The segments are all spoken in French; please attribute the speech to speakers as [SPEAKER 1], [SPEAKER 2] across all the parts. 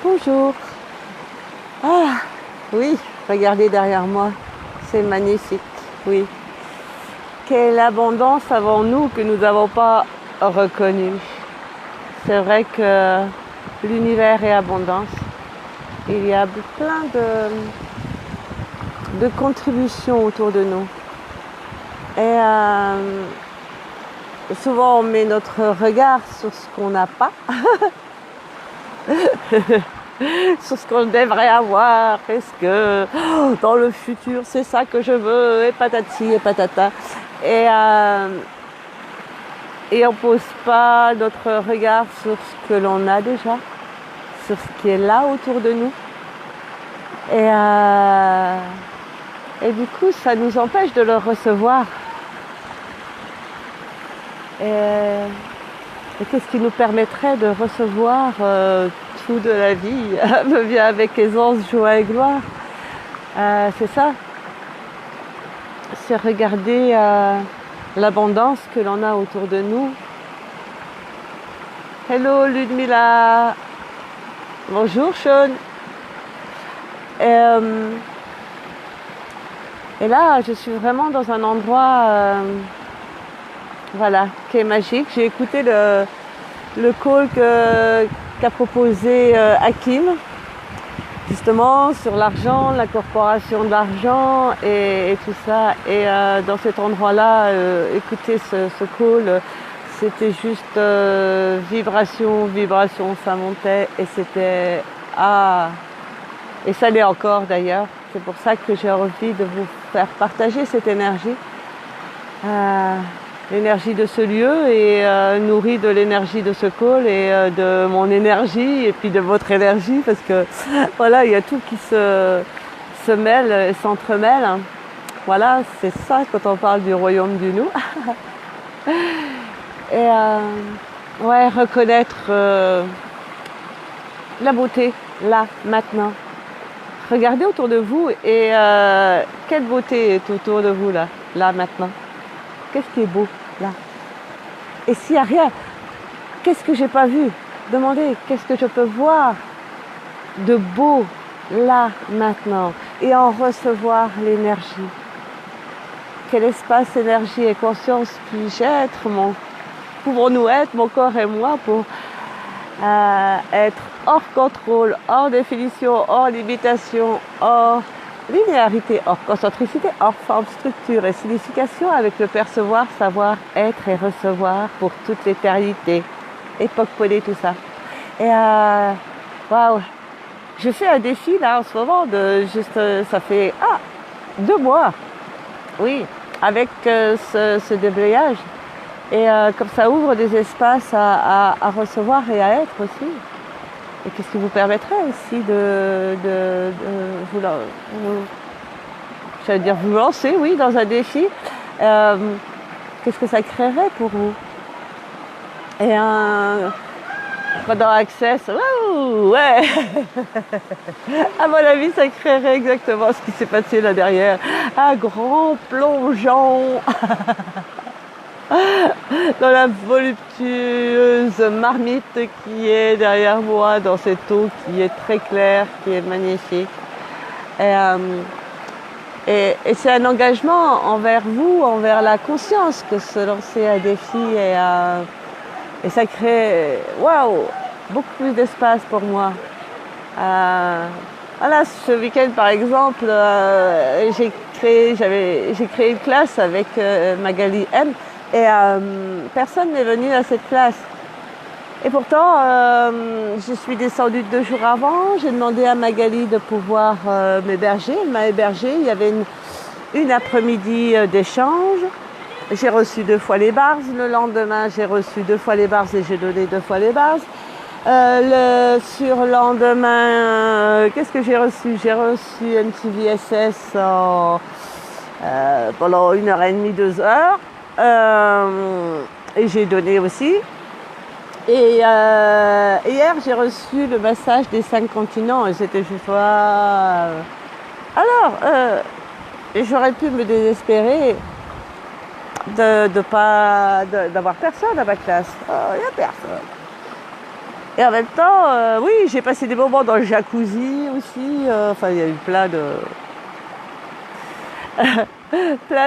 [SPEAKER 1] Bonjour. Ah, oui, regardez derrière moi. C'est magnifique, oui. Quelle abondance avons-nous que nous n'avons pas reconnue. C'est vrai que l'univers est abondance. Il y a plein de contributions autour de nous. Et souvent on met notre regard sur ce qu'on n'a pas, sur ce qu'on devrait avoir. Est-ce que dans le futur c'est ça que je veux, et patati et patata. Et on ne pose pas notre regard sur ce que l'on a déjà, sur ce qui est là autour de nous. Et du coup, ça nous empêche de le recevoir. Et qu'est-ce qui nous permettrait de recevoir tout de la vie me vient avec aisance, joie et gloire. C'est ça. C'est regarder l'abondance que l'on a autour de nous. Hello Ludmila. Bonjour Sean. Et là, je suis vraiment dans un endroit voilà, qui est magique. J'ai écouté le call qu'a proposé Hakim, justement sur l'argent, l'incorporation de l'argent et tout ça. Et dans cet endroit-là, écouter ce call, c'était juste vibration, ça montait et c'était et ça l'est encore d'ailleurs. C'est pour ça que j'ai envie de vous faire partager cette énergie. L'énergie de ce lieu est nourrie de l'énergie de ce call et de mon énergie et puis de votre énergie parce que voilà, il y a tout qui se mêle et s'entremêle. Voilà, c'est ça quand on parle du royaume du nous. Et ouais, reconnaître la beauté, là, maintenant. Regardez autour de vous et quelle beauté est autour de vous, là, maintenant. Qu'est-ce qui est beau, là? Et s'il n'y a rien, qu'est-ce que j'ai pas vu? Demandez, qu'est-ce que je peux voir de beau, là, maintenant? Et en recevoir l'énergie. Quel espace, énergie et conscience puis-je être, pouvons-nous être, mon corps et moi, pour être hors contrôle, hors définition, hors limitation, hors linéarité, hors concentricité, hors forme, structure et signification avec le percevoir, savoir, être et recevoir pour toute l'éternité. Époque Poney, tout ça. Et waouh, je fais un défi là en ce moment de juste, ça fait 2 mois, oui, avec ce déblayage. Et comme ça ouvre des espaces à recevoir et à être aussi. Et qu'est-ce qui vous permettrait aussi de vous lancer, oui, dans un défi. Qu'est-ce que ça créerait pour vous? Et pendant Access, waouh, ouais. À mon avis, ça créerait exactement ce qui s'est passé là derrière. Un grand plongeon dans la voluptueuse marmite qui est derrière moi, dans cette eau qui est très claire, qui est magnifique. Et c'est un engagement envers vous, envers la conscience, que se lancer un défi et ça crée, waouh, beaucoup plus d'espace pour moi. Voilà, ce week-end par exemple, j'ai créé une classe avec Magali M. Et personne n'est venu à cette classe. Et pourtant, je suis descendue 2 jours avant. J'ai demandé à Magali de pouvoir m'héberger. Elle m'a hébergée. Il y avait une après-midi d'échange. J'ai reçu 2 fois les bars. Le lendemain, j'ai reçu 2 fois les bars et j'ai donné 2 fois les bars. Le surlendemain, qu'est-ce que j'ai reçu? J'ai reçu MTVSS pendant 1h30, 2 heures. Et j'ai donné aussi. Et hier, j'ai reçu le massage des 5 continents et c'était juste... Alors, j'aurais pu me désespérer d'avoir personne à ma classe. Il n'y a personne. Et en même temps, oui, j'ai passé des moments dans le jacuzzi aussi. Enfin, il y a eu plein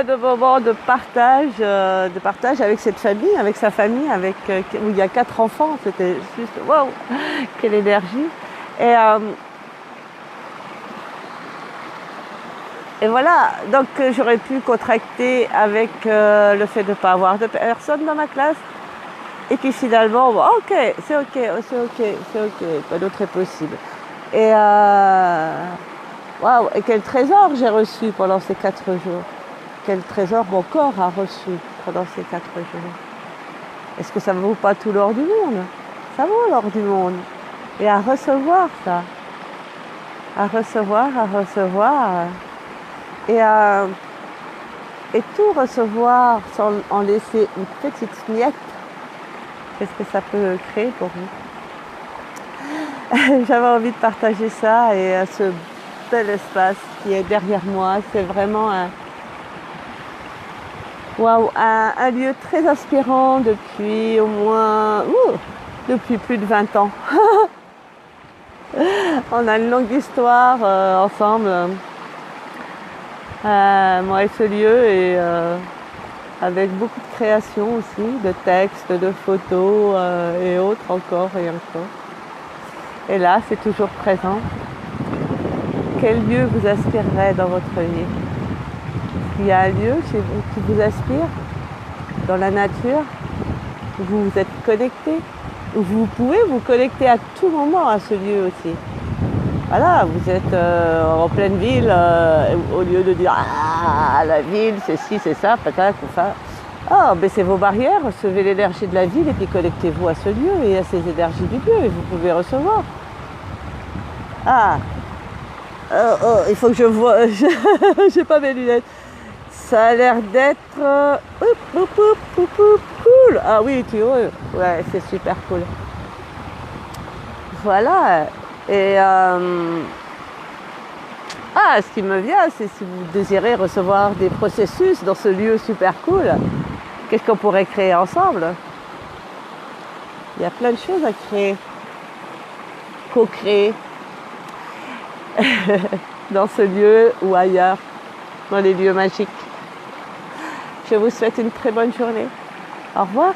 [SPEAKER 1] de moments de partage avec cette famille, avec sa famille, où il y a 4 enfants. C'était juste waouh, quelle énergie. Et, euh, et voilà, donc j'aurais pu contracter avec le fait de ne pas avoir de personnes dans ma classe. Et puis finalement, bon, ok, c'est ok, c'est ok, c'est ok, pas d'autre est possible. Et waouh, et quel trésor j'ai reçu pendant ces 4 jours. Quel trésor mon corps a reçu pendant ces 4 jours. Est-ce que ça ne vaut pas tout l'or du monde? Ça vaut l'or du monde. Et à recevoir ça. À recevoir, à recevoir. Et tout recevoir sans en laisser une petite miette. Qu'est-ce que ça peut créer pour vous? J'avais envie de partager ça et ce bel espace qui est derrière moi. C'est vraiment un lieu très inspirant depuis au moins depuis plus de 20 ans. On a une longue histoire ensemble, moi et ce lieu, et avec beaucoup de créations aussi, de textes, de photos et autres encore et encore. Et là, c'est toujours présent. Quel lieu vous inspirerait dans votre vie? Il y a un lieu chez vous qui vous inspire, dans la nature, où vous vous êtes connecté, où vous pouvez vous connecter à tout moment à ce lieu aussi. Voilà, vous êtes en pleine ville, au lieu de dire ah la ville, c'est ci, c'est ça, patac, ou ça. Ah, baissez vos barrières, recevez l'énergie de la ville et puis connectez-vous à ce lieu et à ces énergies du lieu et vous pouvez recevoir. Ah, il faut que je vois, j'ai pas mes lunettes. Ça a l'air d'être cool. Ah oui, tu vois, ouais, c'est super cool. Voilà. Et ce qui me vient, c'est si vous désirez recevoir des processus dans ce lieu super cool, qu'est-ce qu'on pourrait créer ensemble? Il y a plein de choses à créer, co-créer dans ce lieu ou ailleurs, dans les lieux magiques. Je vous souhaite une très bonne journée. Au revoir.